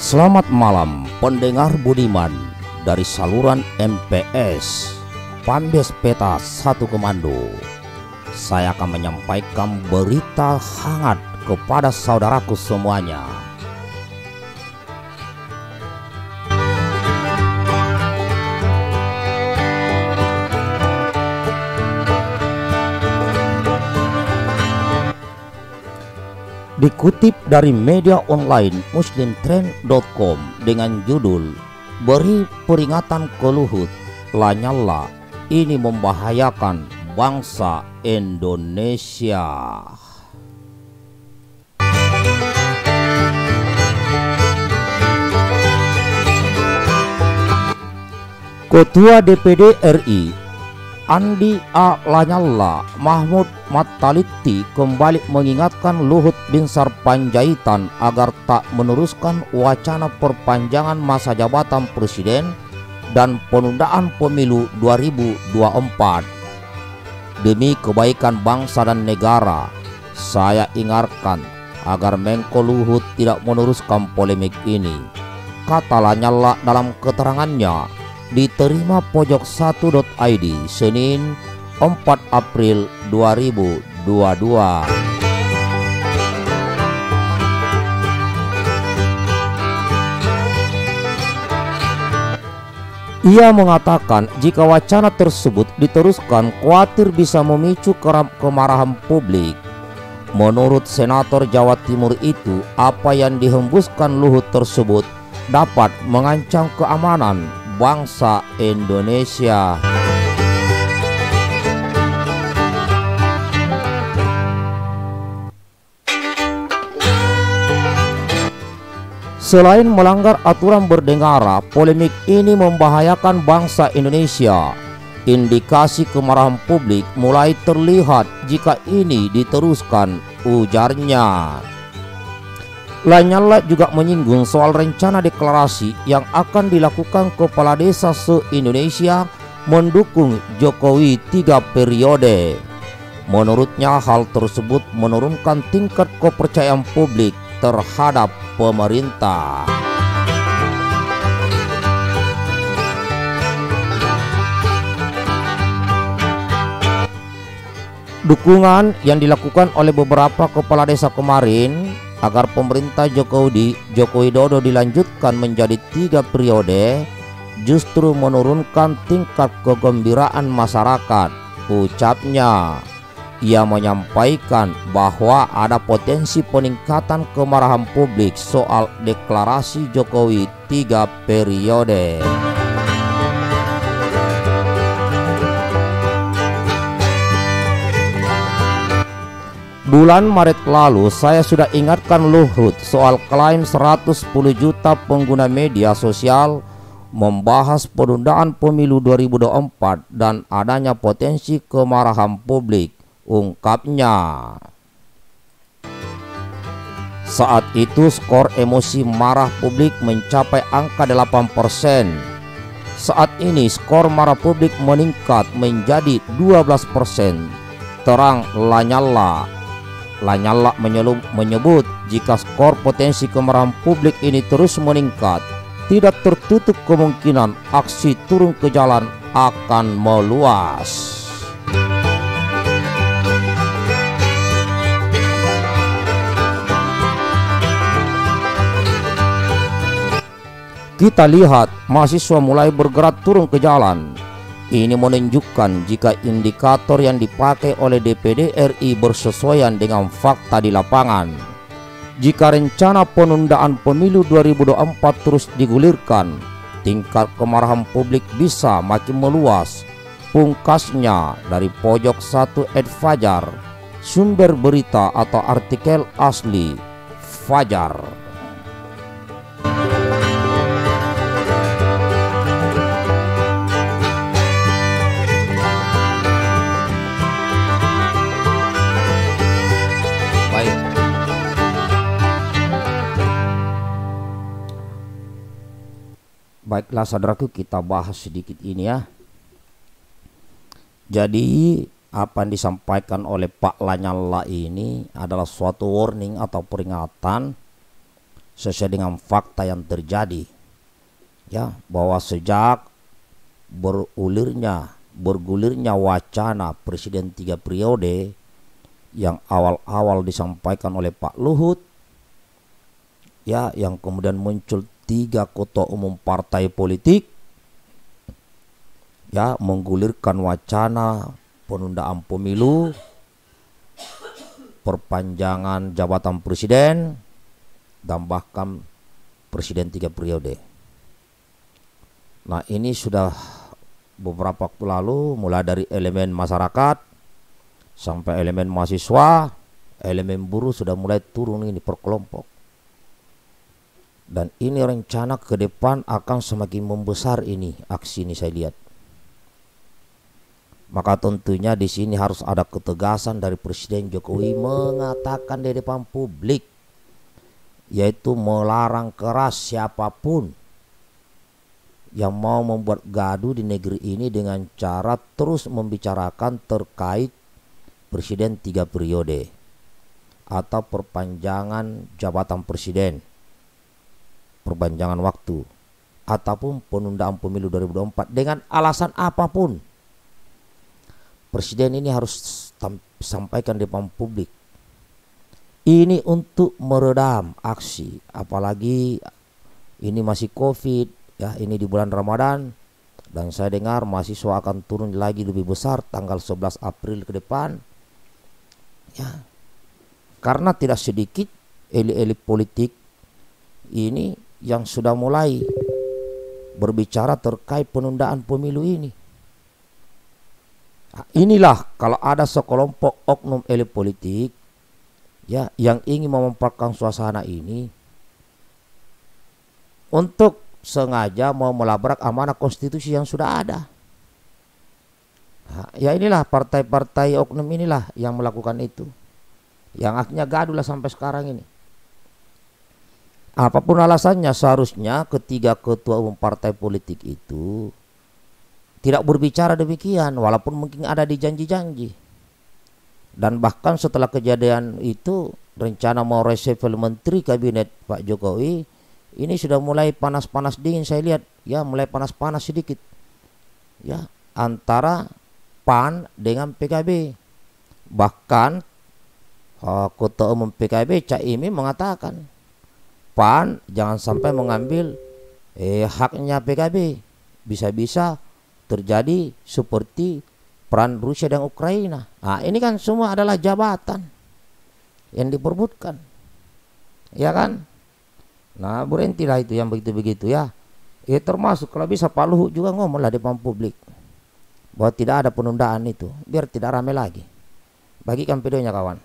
Selamat malam pendengar budiman dari saluran MPS Pambes Peta 1 Komando. Saya akan menyampaikan berita hangat kepada saudaraku semuanya. Dikutip dari media online muslimtrend.com dengan judul "Beri peringatan ke Luhut, Lanyala, ini membahayakan bangsa Indonesia." Ketua DPD RI Andi A. Lanyala Mahmud Mataliti kembali mengingatkan Luhut Binsar Panjaitan agar tak meneruskan wacana perpanjangan masa jabatan presiden dan penundaan pemilu 2024. Demi kebaikan bangsa dan negara, saya ingatkan agar Menko Luhut tidak meneruskan polemik ini, kata Lanyala dalam keterangannya diterima pojok1.id Senin 4 April 2022. Ia mengatakan jika wacana tersebut diteruskan khawatir bisa memicu kemarahan publik. Menurut Senator Jawa Timur itu, apa yang dihembuskan Luhut tersebut dapat mengancam keamanan bangsa Indonesia. Selain melanggar aturan bernegara, polemik ini membahayakan bangsa Indonesia. Indikasi kemarahan publik mulai terlihat jika ini diteruskan, ujarnya. Lanyala juga menyinggung soal rencana deklarasi yang akan dilakukan kepala desa se-Indonesia mendukung Jokowi 3 periode. Menurutnya hal tersebut menurunkan tingkat kepercayaan publik terhadap pemerintah. Dukungan yang dilakukan oleh beberapa kepala desa kemarin agar pemerintah Jokowi Dodo dilanjutkan menjadi 3 periode justru menurunkan tingkat kegembiraan masyarakat, ucapnya. Ia menyampaikan bahwa ada potensi peningkatan kemarahan publik soal deklarasi Jokowi 3 periode. Bulan Maret lalu saya sudah ingatkan Luhut soal klaim 110 juta pengguna media sosial membahas penundaan pemilu 2024 dan adanya potensi kemarahan publik, ungkapnya. Saat itu skor emosi marah publik mencapai angka 8%. Saat ini skor marah publik meningkat menjadi 12%, terang Lanyala. Lanyala menyebut jika skor potensi kemarahan publik ini terus meningkat, tidak tertutup kemungkinan aksi turun ke jalan akan meluas. Kita lihat mahasiswa mulai bergerak turun ke jalan. Ini menunjukkan jika indikator yang dipakai oleh DPD RI bersesuaian dengan fakta di lapangan. Jika rencana penundaan pemilu 2024 terus digulirkan, tingkat kemarahan publik bisa makin meluas, pungkasnya dari pojok1 Fajar, sumber berita atau artikel asli Fajar. Baiklah saudaraku, kita bahas sedikit ini ya. Jadi apa yang disampaikan oleh Pak Lanyala ini adalah suatu warning atau peringatan sesuai dengan fakta yang terjadi, ya, bahwa sejak bergulirnya wacana presiden 3 periode yang awal-awal disampaikan oleh Pak Luhut, ya, yang kemudian muncul 3 ketua umum partai politik, ya, menggulirkan wacana penundaan pemilu, perpanjangan jabatan presiden, dan bahkan presiden 3 periode. Nah, ini sudah beberapa waktu lalu, mulai dari elemen masyarakat sampai elemen mahasiswa, elemen buruh sudah mulai turun ini per kelompok. Dan ini rencana ke depan akan semakin membesar ini aksi ini saya lihat. Maka tentunya di sini harus ada ketegasan dari Presiden Jokowi mengatakan di depan publik, yaitu melarang keras siapapun yang mau membuat gaduh di negeri ini dengan cara terus membicarakan terkait presiden 3 periode atau perpanjangan jabatan presiden, perpanjangan waktu, ataupun penundaan pemilu 2024 dengan alasan apapun. Presiden ini harus sampaikan di depan publik. Ini untuk meredam aksi, apalagi ini masih COVID, ya, ini di bulan Ramadan, dan saya dengar mahasiswa akan turun lagi lebih besar tanggal 11 April ke depan. Ya, karena tidak sedikit elit-elit politik ini yang sudah mulai berbicara terkait penundaan pemilu ini. Nah, inilah kalau ada sekelompok oknum elit politik, ya, yang ingin memanfaatkan suasana ini untuk sengaja mau melabrak amanah konstitusi yang sudah ada. Nah, ya inilah partai-partai oknum inilah yang melakukan itu, yang akhirnya gaduh lah sampai sekarang ini. Apapun alasannya, seharusnya ketiga ketua umum partai politik itu tidak berbicara demikian, walaupun mungkin ada di janji-janji. Dan bahkan setelah kejadian itu, rencana mau reshuffle menteri kabinet Pak Jokowi ini sudah mulai panas-panas dingin, saya lihat, ya, mulai panas-panas sedikit, ya, antara PAN dengan PKB. Bahkan Ketua Umum PKB Caimin mengatakan PAN jangan sampai mengambil haknya PKB, bisa-bisa terjadi seperti peran Rusia dan Ukraina. Nah, ini kan semua adalah jabatan yang diperbutkan, ya kan? Nah, berhentilah itu yang begitu-begitu, ya. Termasuk kalau bisa Pak Luhut juga ngomonglah di depan publik bahwa tidak ada penundaan itu, biar tidak ramai lagi. Bagikan videonya kawan.